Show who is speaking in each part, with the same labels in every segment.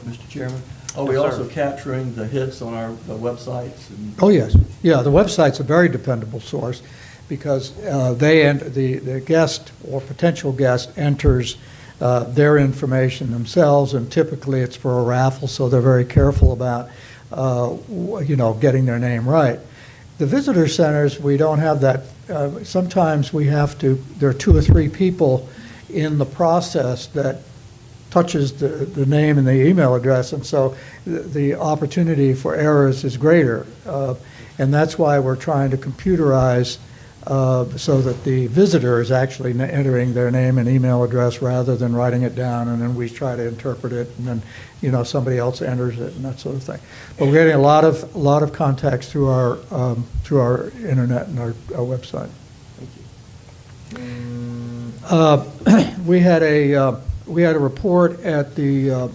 Speaker 1: Mr. Chairman? Are we
Speaker 2: Yes, sir.
Speaker 1: also capturing the hits on the websites? And
Speaker 3: Oh, yes. Yeah, the website's a very dependable source because the guest or potential guest enters their information themselves, and typically it's for a raffle, so they're very careful about, getting their name right. The visitor centers, we don't have that. Sometimes there are 2 or 3 people in the process that touches the name and the email address, and so the opportunity for errors is greater. And that's why we're trying to computerize so that the visitor is actually entering their name and email address rather than writing it down, and then we try to interpret it, and then somebody else enters it and that sort of thing. But we're getting a lot of contacts through our internet and our website. We had a report at the,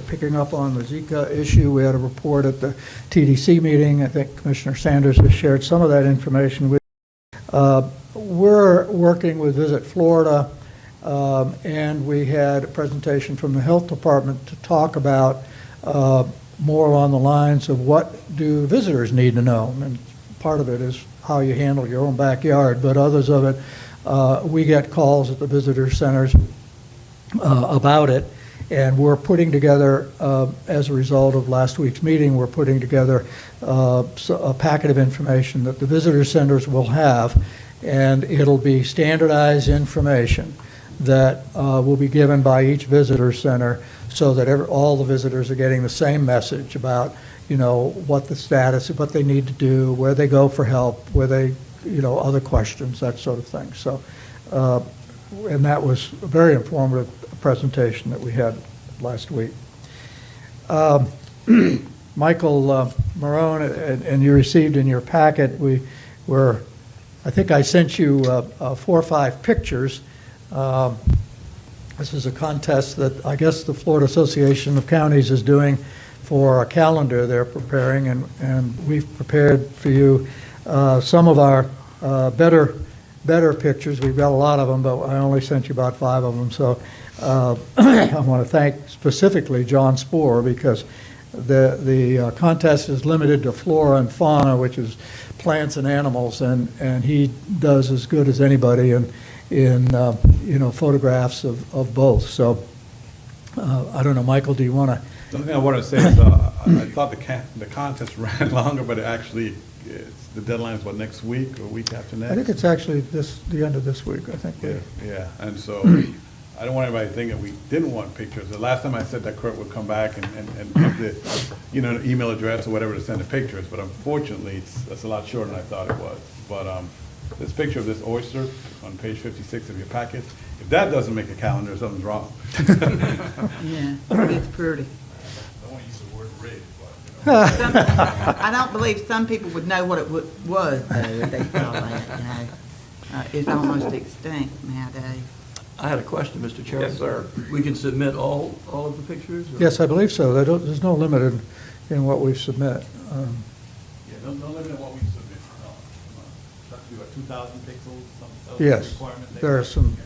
Speaker 3: picking up on the Zika issue, we had a report at the TDC meeting. I think Commissioner Sanders has shared some of that information with you. We're working with Visit Florida, and we had a presentation from the Health Department to talk about more on the lines of what do visitors need to know. And part of it is how you handle your own backyard, but others of it, we get calls at the visitor centers about it, and we're putting together, as a result of last week's meeting, we're putting together a packet of information that the visitor centers will have, and it'll be standardized information that will be given by each visitor center so that all the visitors are getting the same message about, what the status, what they need to do, where they go for help, where they, other questions, that sort of thing. So, and that was a very informative presentation that we had last week. Michael Marone, and you received in your packet, I think I sent you 4 or 5 pictures. This is a contest that I guess the Florida Association of Counties is doing for a calendar they're preparing, and we've prepared for you some of our better pictures. We've got a lot of them, but I only sent you about 5 of them. So I want to thank specifically John Spohr, because the contest is limited to flora and fauna, which is plants and animals, and he does as good as anybody in photographs of both. So I don't know, Michael, do you want to?
Speaker 2: The only thing I wanted to say is I thought the contest ran longer, but the deadline is next week or week after next?
Speaker 3: I think it's actually the end of this week, I think.
Speaker 2: Yeah, and so I don't want anybody to think that we didn't want pictures. The last time I said that Kurt would come back and give the email address or whatever to send the pictures, but unfortunately that's a lot shorter than I thought it was. But this picture of this oyster on page 56 of your packet, if that doesn't make a calendar, something's wrong.
Speaker 4: Yeah, it's pretty.
Speaker 2: I won't use the word red, but
Speaker 4: I don't believe some people would know what it was, though, if they saw that, It's almost extinct nowadays.
Speaker 1: I had a question, Mr. Chairman.
Speaker 2: Yes, sir.
Speaker 1: We can submit all of the pictures? Or?
Speaker 3: Yes, I believe so. There's no limit in what we submit.
Speaker 2: Yeah, no limit on what we submit. No. Have to be 2,000 pixels, some
Speaker 3: Yes,
Speaker 2: requirement.
Speaker 3: there are some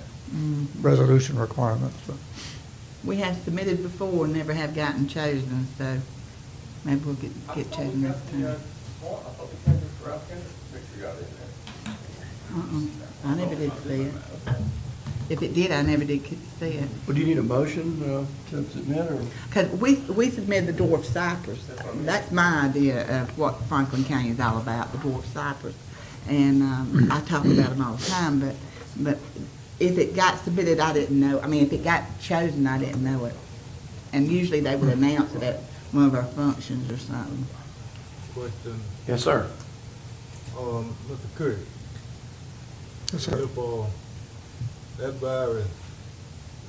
Speaker 3: resolution requirements. But.
Speaker 4: We have submitted before and never have gotten chosen, so maybe we'll get chosen next time. I never did see it. If it did, I never did see it.
Speaker 1: Well, do you need a motion to submit, or?
Speaker 4: Because we submitted the dwarf cypress. That's my idea of what Franklin County is all about, the dwarf cypress. And I talk about them all the time, but if it got submitted, I didn't know. I mean, if it got chosen, I didn't know it. And usually they would announce it at one of our functions or something.
Speaker 5: Question,
Speaker 1: Yes, sir.
Speaker 5: Mr. Curry.
Speaker 3: Yes, sir.
Speaker 5: If that virus,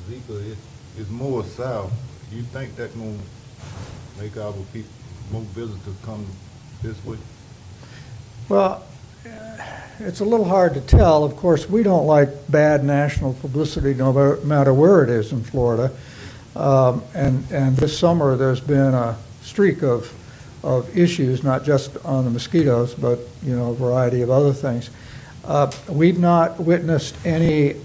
Speaker 5: Zika, is more south, you think that gonna make our people, more visitors come this way?
Speaker 3: Well, it's a little hard to tell. Of course, we don't like bad national publicity no matter where it is in Florida. And this summer there's been a streak of issues, not just on the mosquitoes, but a variety of other things. We've not witnessed any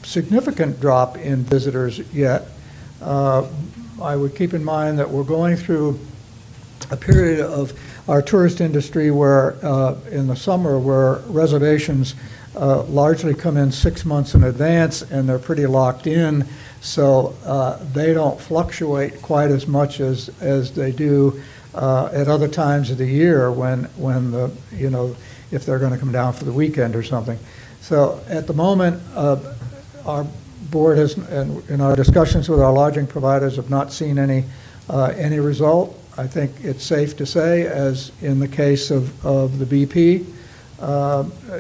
Speaker 3: significant drop in visitors yet. I would keep in mind that we're going through a period of our tourist industry where, in the summer, where reservations largely come in 6 months in advance, and they're pretty locked in, so they don't fluctuate quite as much as they do at other times of the year when the, you know, if they're going to come down for the weekend or something. So at the moment, our board has, and in our discussions with our lodging providers, have not seen any result. I think it's safe to say, as in the case of the BP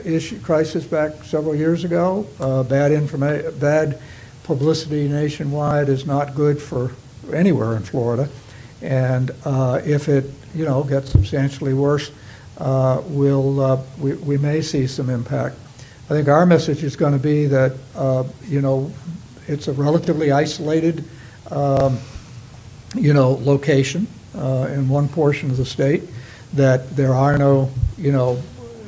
Speaker 3: issue crisis back several years ago, bad publicity nationwide is not good for anywhere in Florida. And if it, you know, gets substantially worse, we may see some impact. I think our message is going to be that, you know, it's a relatively isolated, you know, location in one portion of the state, that there are no, you know,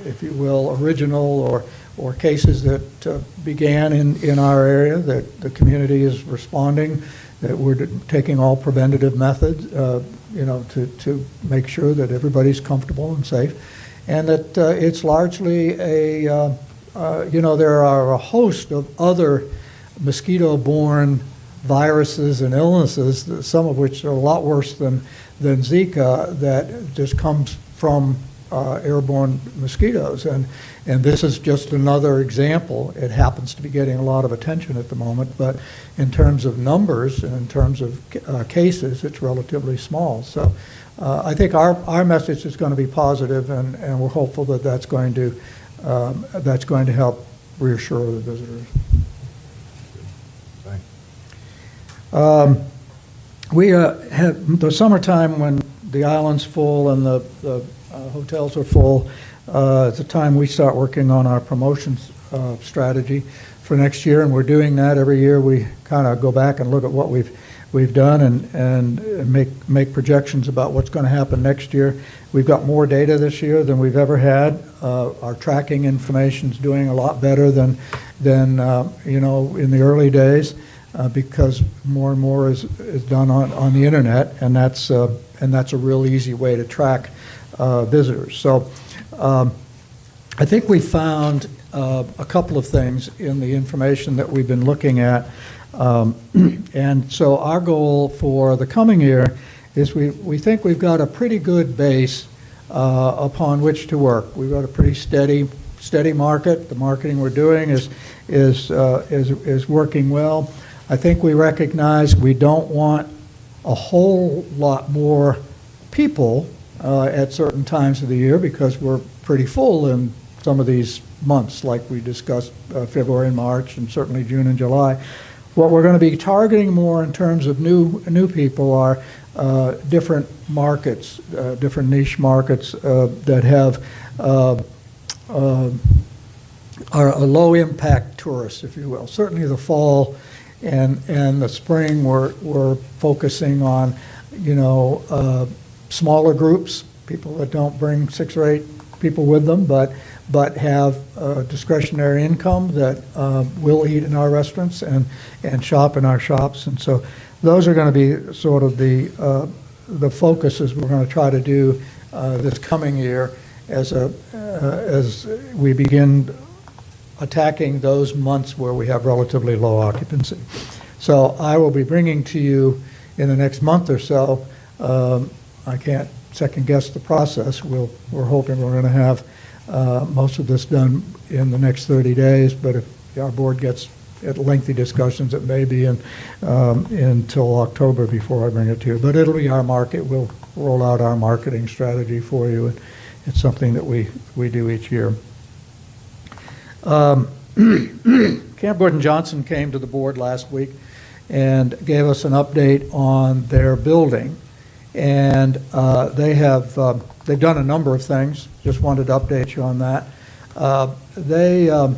Speaker 3: if you will, original or cases that began in our area, that the community is responding, that we're taking all preventative methods, you know, to make sure that everybody's comfortable and safe, and that it's largely a, you know, there are a host of other mosquito-borne viruses and illnesses, some of which are a lot worse than Zika, that just comes from airborne mosquitoes. And this is just another example. It happens to be getting a lot of attention at the moment, but in terms of numbers and in terms of cases, it's relatively small. So I think our message is going to be positive, and we're hopeful that that's going to help reassure the visitors.
Speaker 5: Thanks.
Speaker 3: We have the summertime when the island's full and the hotels are full. It's a time we start working on our promotions strategy for next year, and we're doing that every year. We kind of go back and look at what we've done and make projections about what's going to happen next year. We've got more data this year than we've ever had. Our tracking information's doing a lot better than you know, in the early days, because more and more is done on the internet, and that's a real easy way to track visitors. So I think we found a couple of things in the information that we've been looking at. And so our goal for the coming year is we think we've got a pretty good base upon which to work. We've got a pretty steady market. The marketing we're doing is working well. I think we recognize we don't want a whole lot more people at certain times of the year, because we're pretty full in some of these months, like we discussed, February and March, and certainly June and July. What we're going to be targeting more in terms of new people are different markets, different niche markets that have are a low-impact tourists, if you will. Certainly the fall and the spring, we're focusing on, you know, smaller groups, people that don't bring 6 or 8 people with them, but have discretionary income that will eat in our restaurants and shop in our shops. And so those are going to be sort of the focuses we're going to try to do this coming year as we begin attacking those months where we have relatively low occupancy. So I will be bringing to you in the next month or so. I can't second guess the process. We're hoping we're going to have most of this done in the next 30 days, but if our board gets at lengthy discussions, it may be until October before I bring it to you. But it'll be our market. We'll roll out our marketing strategy for you. It's something that we do each year. Camp Gordon Johnson came to the board last week and gave us an update on their building. And they've done a number of things. Just wanted to update you on that. They have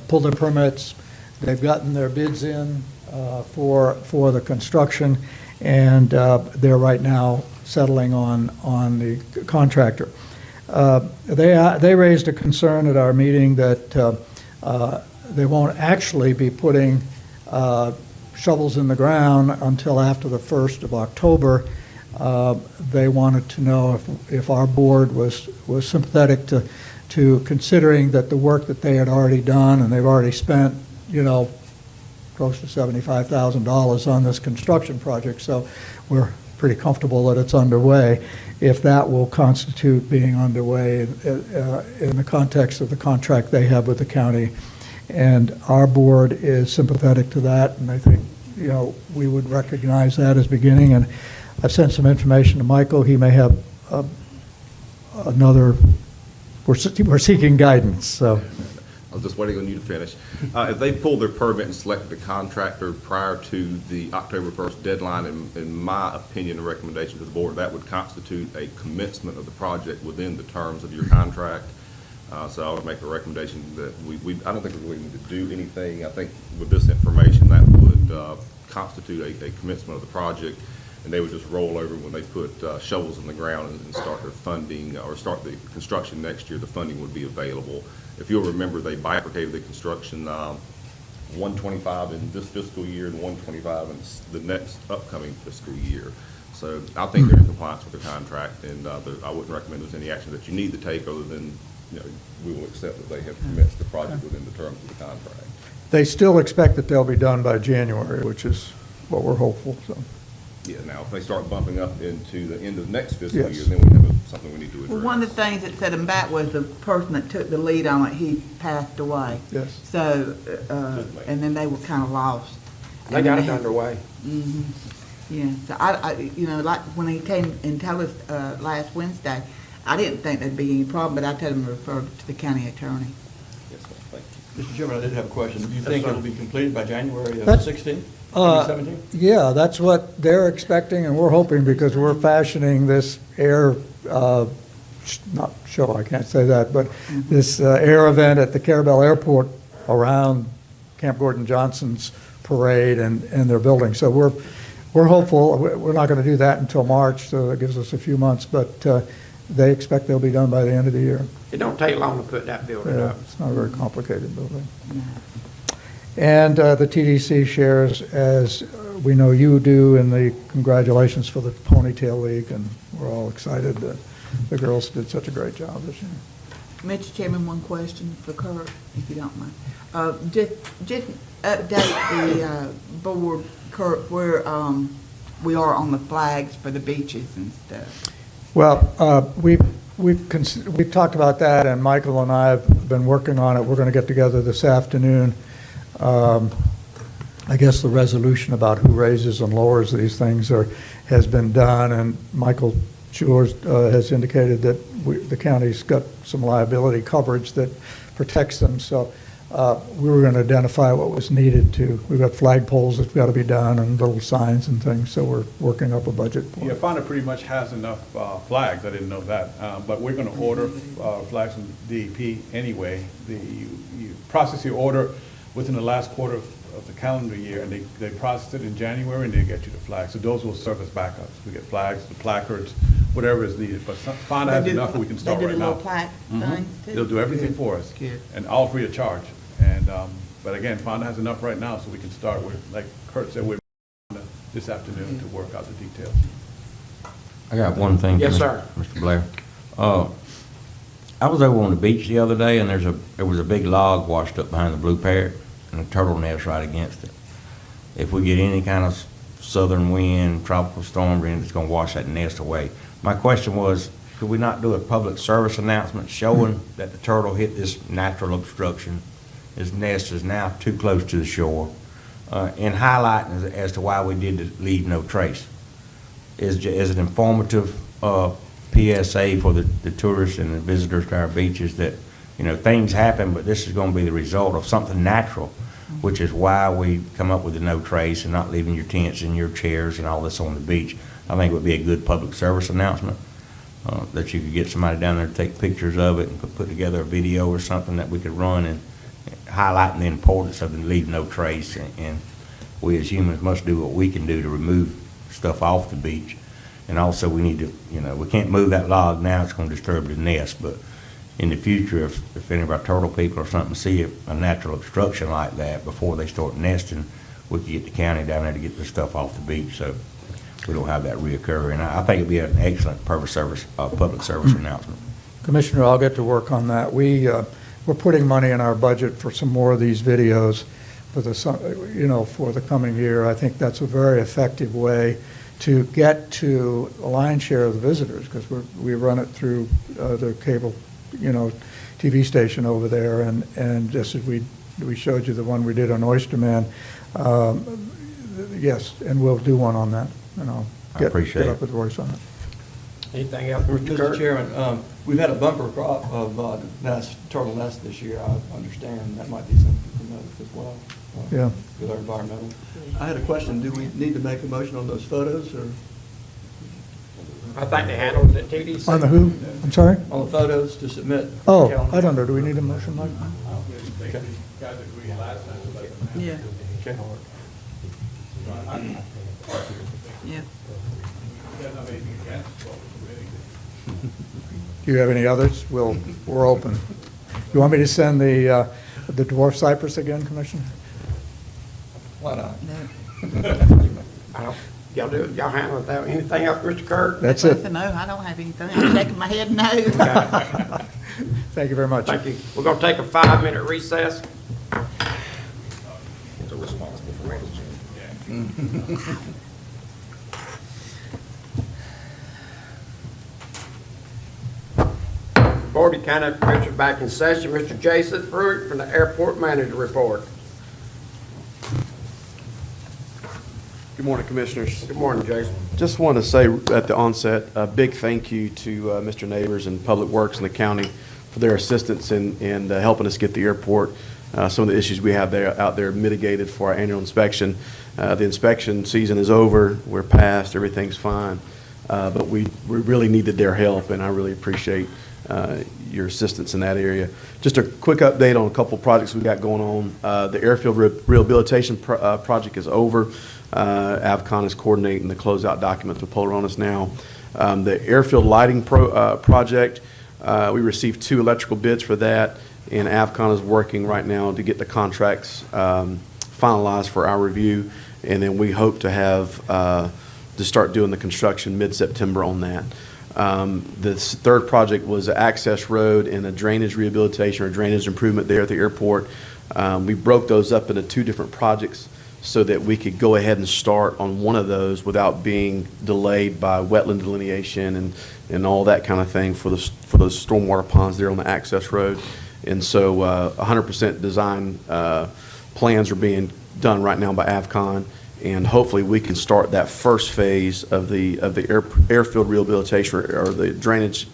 Speaker 3: pulled their permits. They've gotten their bids in for the construction, and they're right now settling on the contractor. They raised a concern at our meeting that they won't actually be putting shovels in the ground until after the 1st of October. They wanted to know if our board was sympathetic to considering that the work that they had already done, and they've already spent, close to $75,000 on this construction project, so we're pretty comfortable that it's underway, if that will constitute being underway in the context of the contract they have with the county. And our board is sympathetic to that, and I think, we would recognize that as beginning. And I've sent some information to Michael. He may have another, we're seeking guidance, so.
Speaker 6: I was just waiting on you to finish. If they pulled their permit and selected a contractor prior to the October 1st deadline, in my opinion and recommendation to the board, that would constitute a commencement of the project within the terms of your contract. So I would make a recommendation that I don't think we really need to do anything. I think with this information, that would constitute a commencement of the project, and they would just roll over when they put shovels in the ground and start their funding, or start the construction next year. The funding would be available. If you'll remember, they bifurcated the construction, 125 in this fiscal year and 125 in the next upcoming fiscal year. So I think they're in compliance with the contract, and I wouldn't recommend there's any action that you need to take other than, we will accept that they have commenced the project within the terms of the contract.
Speaker 3: They still expect that they'll be done by January, which is what we're hopeful, so.
Speaker 6: Yeah, now, if they start bumping up into the end of next fiscal
Speaker 3: Yes.
Speaker 6: year, then we have something we need to address.
Speaker 4: Well, one of the things that set him back was the person that took the lead on it, he passed away.
Speaker 3: Yes.
Speaker 4: So, and then they were kind of lost.
Speaker 7: They got it underway.
Speaker 4: Mm-hmm. Yeah, so like when he came and told us last Wednesday, I didn't think there'd be any problem, but I told him to refer it to the county attorney.
Speaker 6: Yes, ma'am. Thank you.
Speaker 1: Mr. Chairman, I did have a question. Do you think
Speaker 7: sir.
Speaker 1: it'll be completed by January of
Speaker 3: That's-
Speaker 1: 16?
Speaker 3: Uh,
Speaker 1: 17?
Speaker 3: Yeah, that's what they're expecting, and we're hoping, because we're fashioning this air, not show, I can't say that, but this air event at the Carabel Airport around Camp Gordon Johnson's parade and their building. So we're hopeful. We're not going to do that until March, so that gives us a few months, but they expect they'll be done by the end of the year.
Speaker 7: It don't take long to put that building
Speaker 3: Yeah,
Speaker 7: up.
Speaker 3: it's not a very complicated building. And the TDC shares, as we know you do, in the congratulations for the Ponytail League, and we're all excited that the girls did such a great job this year.
Speaker 4: Mr. Chairman, one question for Kurt, if you don't mind. Just update the board, Kurt, where we are on the flags for the beaches and stuff.
Speaker 3: Well, we've talked about that, and Michael and I have been working on it. We're going to get together this afternoon. I guess the resolution about who raises and lowers these things has been done, and Michael Schuler has indicated that the county's got some liability coverage that protects them. So we were going to identify what was needed to. We've got flagpoles that's got to be done and little signs and things, so we're working up a budget for
Speaker 2: Yeah,
Speaker 3: it.
Speaker 2: Fonda pretty much has enough flags, I didn't know that, but we're gonna order flags from DEP anyway. You process your order within the last quarter of the calendar year, and they process it in January, and they get you the flags. So those will serve as backups. We get flags, the placards, whatever is needed, but Fonda has enough, we can start right
Speaker 4: They did a
Speaker 2: now.
Speaker 4: little plaque thing too?
Speaker 2: They'll do everything for us,
Speaker 4: Good.
Speaker 2: and all free of charge. And, but again, Fonda has enough right now, so we can start with, like Kurt said, we're this afternoon to work out the details.
Speaker 8: I got one thing.
Speaker 7: Yes,
Speaker 8: for
Speaker 7: sir.
Speaker 8: Mr. Blair. I was over on the beach the other day, and there was a big log washed up behind the Blue Parrot, and a turtle nest right against it. If we get any kind of southern wind, tropical storm, it's going to wash that nest away. My question was, could we not do a public service announcement showing that the turtle hit this natural obstruction? His nest is now too close to the shore, and highlighting as to why we did leave no trace. Is an informative PSA for the tourists and the visitors to our beaches that, things happen, but this is going to be the result of something natural, which is why we come up with the no trace and not leaving your tents and your chairs and all this on the beach. I think it would be a good public service announcement, that you could get somebody down there to take pictures of it and put together a video or something that we could run and highlighting the importance of the leave no trace. And we as humans must do what we can do to remove stuff off the beach. And also we need to, we can't move that log now, it's going to disturb the nest, but in the future, if any of our turtle people or something see a natural obstruction like that before they start nesting, we could get the county down there to get the stuff off the beach, so we don't have that reoccur. And I think it'd be an excellent public service announcement.
Speaker 3: Commissioner, I'll get to work on that. We're putting money in our budget for some more of these videos for for the coming year. I think that's a very effective way to get to a lion's share of the visitors, because we run it through the cable, TV station over there, and just as we showed you the one we did on Oyster Man. Yes, and we'll do one on that, and I'll
Speaker 8: I appreciate
Speaker 3: get up
Speaker 8: it.
Speaker 3: with Royce on it.
Speaker 7: Anything else, Mr.
Speaker 1: Mr.
Speaker 7: Kirk?
Speaker 1: Chairman, we've had a bumper crop of turtle nest this year. I understand that might be something to note as well.
Speaker 3: Yeah.
Speaker 1: With our environmental. I had a question. Do we need to make a motion on those photos or
Speaker 7: I think they handled it at TDC.
Speaker 3: On the who? I'm sorry?
Speaker 1: on the photos to submit?
Speaker 3: Oh,
Speaker 1: calendar?
Speaker 3: I don't know. Do we need a motion like that?
Speaker 1: Okay.
Speaker 2: Guys agreed last time, so let them know.
Speaker 4: Yeah,
Speaker 1: Okay.
Speaker 4: yeah.
Speaker 3: Do you have any others? We're open. You want me to send the dwarf cypress again, Commissioner?
Speaker 1: Why not?
Speaker 7: Y'all do it, y'all handle it that way. Anything else, Mr. Kirk?
Speaker 3: That's
Speaker 4: I
Speaker 3: it.
Speaker 4: said, no, I don't have anything. I'm shaking my head no.
Speaker 3: Thank you very much.
Speaker 7: Thank you. We're gonna take a 5-minute recess. Board of County Commissioners back in session. Mr. Jason Pruitt from the Airport Manager Report.
Speaker 9: Good morning, Commissioners.
Speaker 7: Good morning, Jason.
Speaker 9: Just wanted to say at the onset, a big thank you to Mr. Neighbors and Public Works in the county for their assistance in helping us get the airport, some of the issues we have out there mitigated for our annual inspection. The inspection season is over. We're past. Everything's fine. But we really needed their help, and I really appreciate your assistance in that area. Just a quick update on a couple projects we got going on. The airfield rehabilitation project is over. Avcon is coordinating the closeout documents with Polaronis now. The airfield lighting project, we received 2 electrical bids for that, and Avcon is working right now to get the contracts finalized for our review, and then we hope to have to start doing the construction mid-September on that. The third project was an access road and a drainage rehabilitation or drainage improvement there at the airport. We broke those up into 2 different projects so that we could go ahead and start on one of those without being delayed by wetland delineation and all that kind of thing for those stormwater ponds there on the access road. And so 100% design plans are being done right now by Avcon, and hopefully we can start that first phase of the airfield rehabilitation or the drainage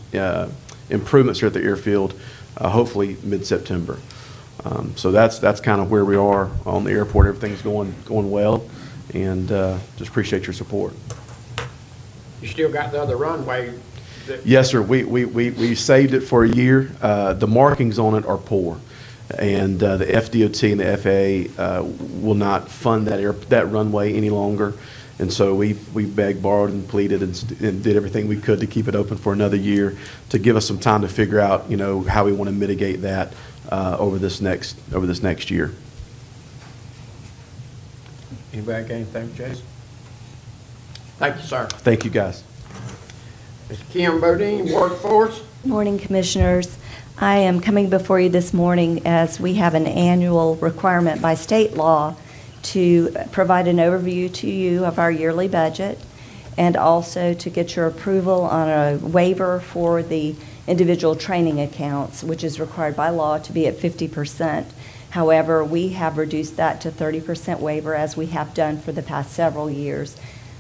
Speaker 9: improvements here at the airfield, hopefully mid-September. So that's kind of where we are on the airport. Everything's going well, and just appreciate your support.
Speaker 7: You still got the other runway?
Speaker 9: Yes, sir. We saved it for a year. The markings on it are poor, and the FDOT and the FAA will not fund that runway any longer. And so we begged, borrowed, and pleaded and did everything we could to keep it open for another year to give us some time to figure out, how we want to mitigate that over this next year.
Speaker 7: Anybody got anything, Jason? Thank you, sir.
Speaker 9: Thank you, guys.
Speaker 7: Mr. Kim Bodine, Workforce.
Speaker 10: Morning, Commissioners. I am coming before you this morning as we have an annual requirement by state law to provide an overview to you of our yearly budget and also to get your approval on a waiver for the individual training accounts, which is required by law to be at 50%. However, we have reduced that to 30% waiver as we have done for the past several years.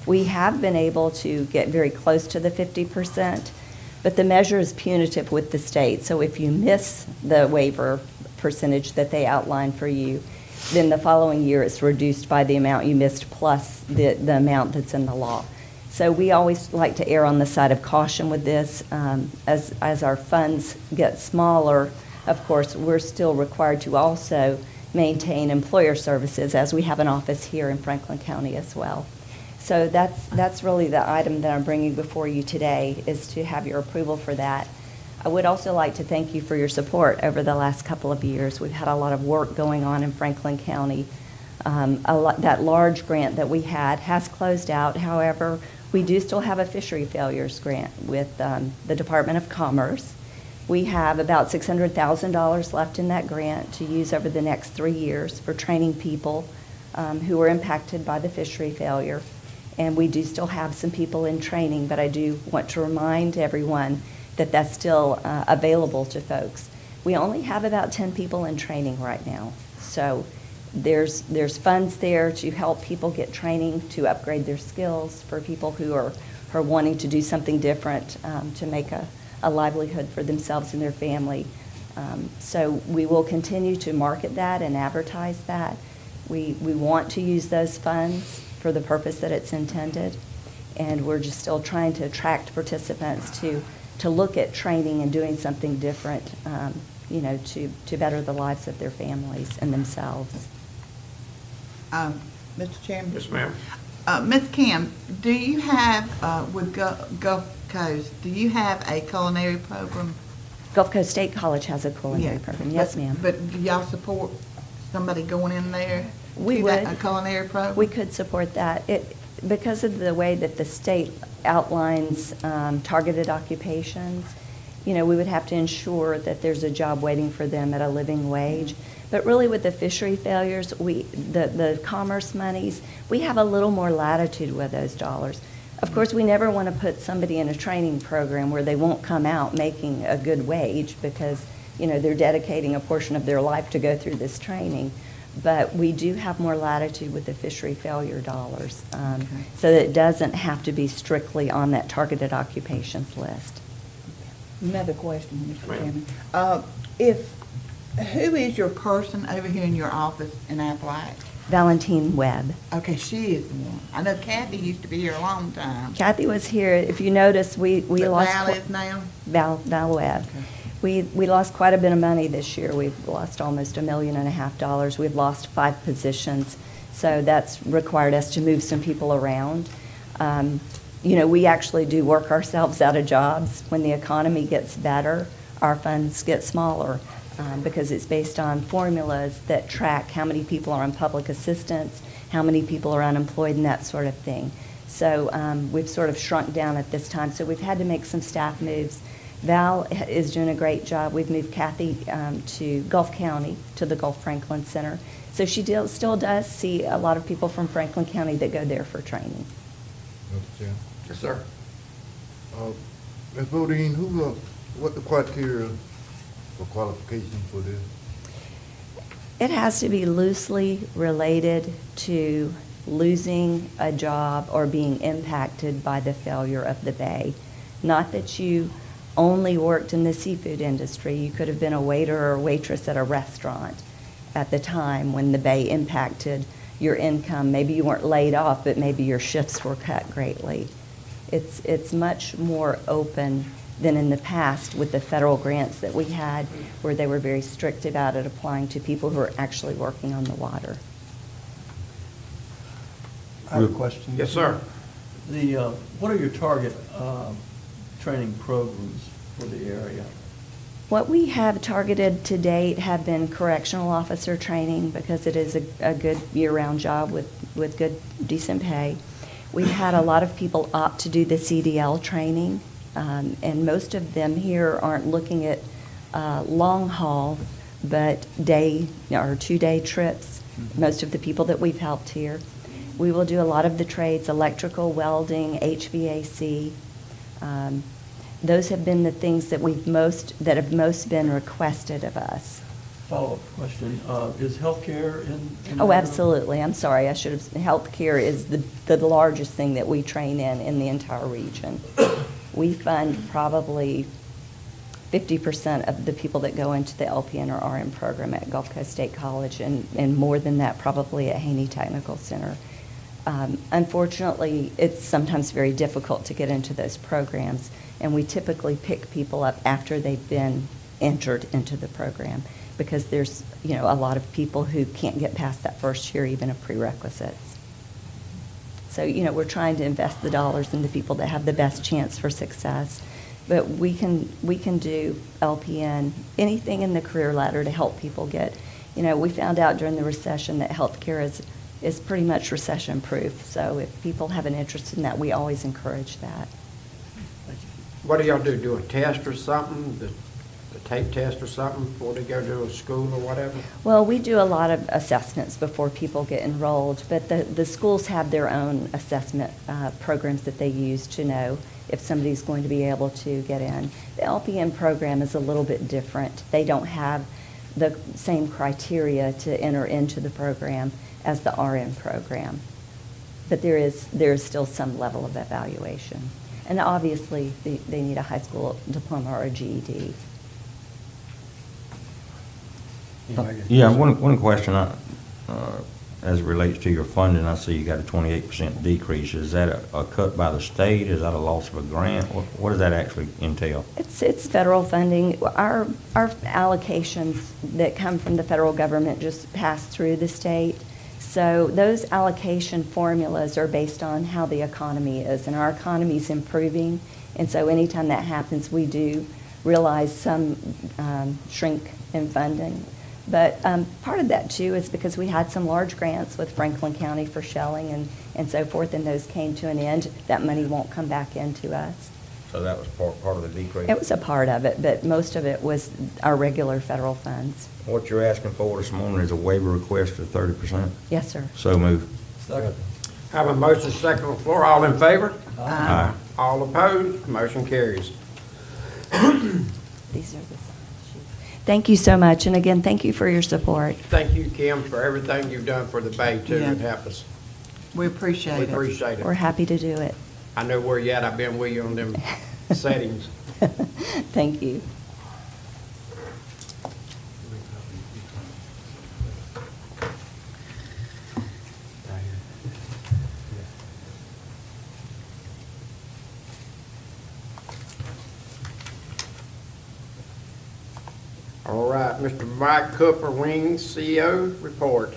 Speaker 10: We have been able to get very close to the 50%, but the measure is punitive with the state. So if you miss the waiver percentage that they outline for you, then the following year it's reduced by the amount you missed plus the amount that's in the law. So we always like to err on the side of caution with this. As our funds get smaller, of course, we're still required to also maintain employer services as we have an office here in Franklin County as well. So that's really the item that I'm bringing before you today, is to have your approval for that. I would also like to thank you for your support over the last couple of years. We've had a lot of work going on in Franklin County That large grant that we had has closed out. However, we do still have a fishery failures grant with the Department of Commerce. We have about $600,000 left in that grant to use over the next 3 years for training people who were impacted by the fishery failure. And we do still have some people in training, but I do want to remind everyone that that's still available to folks. We only have about 10 people in training right now. So there's funds there to help people get training, to upgrade their skills for people who are wanting to do something different, to make a livelihood for themselves and their family. So we will continue to market that and advertise that. We want to use those funds for the purpose that it's intended, and we're just still trying to attract participants to look at training and doing something different, to better the lives of their families and themselves.
Speaker 4: Mr. Chairman?
Speaker 7: Yes, ma'am.
Speaker 4: Ms. Kim, do you have, with Gulf Coast, do you have a culinary program?
Speaker 10: Gulf Coast State College has a culinary
Speaker 4: Yeah.
Speaker 10: program. Yes,
Speaker 4: But-
Speaker 10: ma'am.
Speaker 4: But do y'all support somebody going in there?
Speaker 10: We
Speaker 4: to that-
Speaker 10: would.
Speaker 4: A culinary program?
Speaker 10: We could support that. Because of the way that the state outlines targeted occupations, we would have to ensure that there's a job waiting for them at a living wage. But really with the fishery failures, the commerce monies, we have a little more latitude with those dollars. Of course, we never want to put somebody in a training program where they won't come out making a good wage because, they're dedicating a portion of their life to go through this training. But we do have more latitude with the fishery failure dollars, so that it doesn't have to be strictly on that targeted occupations list.
Speaker 4: Another question, Mr.
Speaker 7: Ma'am.
Speaker 4: Chairman. Who is your person over here in your office in Apalachia?
Speaker 10: Valentine Webb.
Speaker 4: Okay, she is the one. I know Kathy used to be here a long time.
Speaker 10: Kathy was here. If you notice, we
Speaker 4: But
Speaker 10: lost.
Speaker 4: Val is now?
Speaker 10: Val Webb. We lost quite a bit of money this year. We've lost almost $1.5 million. We've lost 5 positions. So that's required us to move some people around. We actually do work ourselves out of jobs. When the economy gets better, our funds get smaller because it's based on formulas that track how many people are on public assistance, how many people are unemployed, and that sort of thing. So we've sort of shrunk down at this time. So we've had to make some staff moves. Val is doing a great job. We've moved Kathy to Gulf County, to the Gulf Franklin Center. So she still does see a lot of people from Franklin County that go there for training.
Speaker 5: Mr. Chairman.
Speaker 7: Yes, sir.
Speaker 5: Ms. Bodine, what the criteria for qualification for this?
Speaker 10: It has to be loosely related to losing a job or being impacted by the failure of the bay. Not that you only worked in the seafood industry. You could have been a waiter or waitress at a restaurant at the time when the bay impacted your income. Maybe you weren't laid off, but maybe your shifts were cut greatly. It's much more open than in the past with the federal grants that we had, where they were very strict about it applying to people who are actually working on the water.
Speaker 1: I have a question.
Speaker 7: Yes, sir.
Speaker 1: What are your target training programs for the area?
Speaker 10: What we have targeted to date have been correctional officer training because it is a good year-round job with good, decent pay. We've had a lot of people opt to do the CDL training, and most of them here aren't looking at long haul, but day or 2-day trips, most of the people that we've helped here. We will do a lot of the trades, electrical, welding, HVAC. Those have been the things that that have most been requested of us.
Speaker 1: Follow-up question, is healthcare in?
Speaker 10: Oh,
Speaker 1: there?
Speaker 10: absolutely. I'm sorry, I should have, healthcare is the largest thing that we train in the entire region. We fund probably 50% of the people that go into the LPN or RN program at Gulf Coast State College, and more than that probably at Haney Technical Center. Unfortunately, it's sometimes very difficult to get into those programs, and we typically pick people up after they've been entered into the program, because there's a lot of people who can't get past that first year even of prerequisites. So we're trying to invest the dollars into people that have the best chance for success. But we can do LPN, anything in the career ladder to help people get You know, we found out during the recession that healthcare is pretty much recession-proof. So if people have an interest in that, we always encourage that.
Speaker 7: What do y'all do? Do a test or something? The tape test or something before they go to a school or whatever?
Speaker 10: Well, we do a lot of assessments before people get enrolled, but the schools have their own assessment programs that they use to know if somebody's going to be able to get in. The LPN program is a little bit different. They don't have the same criteria to enter into the program as the RN program. But there is still some level of evaluation. And obviously, they need a high school diploma or a GED.
Speaker 8: Yeah, one question, as it relates to your funding, I see you got a 28% decrease. Is that a cut by the state? Is that a loss of a grant? What does that actually entail?
Speaker 10: It's federal funding. Our allocations that come from the federal government just pass through the state. So those allocation formulas are based on how the economy is, and our economy is improving. And so anytime that happens, we do realize some shrink in funding. But part of that, too, is because we had some large grants with Franklin County for shelling and so forth, and those came to an end. That money won't come back into us.
Speaker 8: So that was part of the decrease?
Speaker 10: It was a part of it, but most of it was our regular federal funds.
Speaker 8: What you're asking for this morning is a waiver request of 30%?
Speaker 10: Yes, sir.
Speaker 8: So moved.
Speaker 1: Second.
Speaker 7: Have a motion second on the floor. All in favor?
Speaker 8: Aye.
Speaker 7: All opposed? Motion carries.
Speaker 10: These are the sheets. Thank you so much, and again, thank you for your support.
Speaker 7: Thank you, Kim, for everything you've done for the Bay, too,
Speaker 4: Yeah.
Speaker 7: to help us.
Speaker 4: We appreciate
Speaker 7: We
Speaker 4: it.
Speaker 7: appreciate
Speaker 10: We're
Speaker 7: it.
Speaker 10: happy to do it.
Speaker 7: I know where you at. I've been with you on them settings.
Speaker 10: Thank you.
Speaker 7: All right, Mr. Mike Cooper, Wings, CEO, report.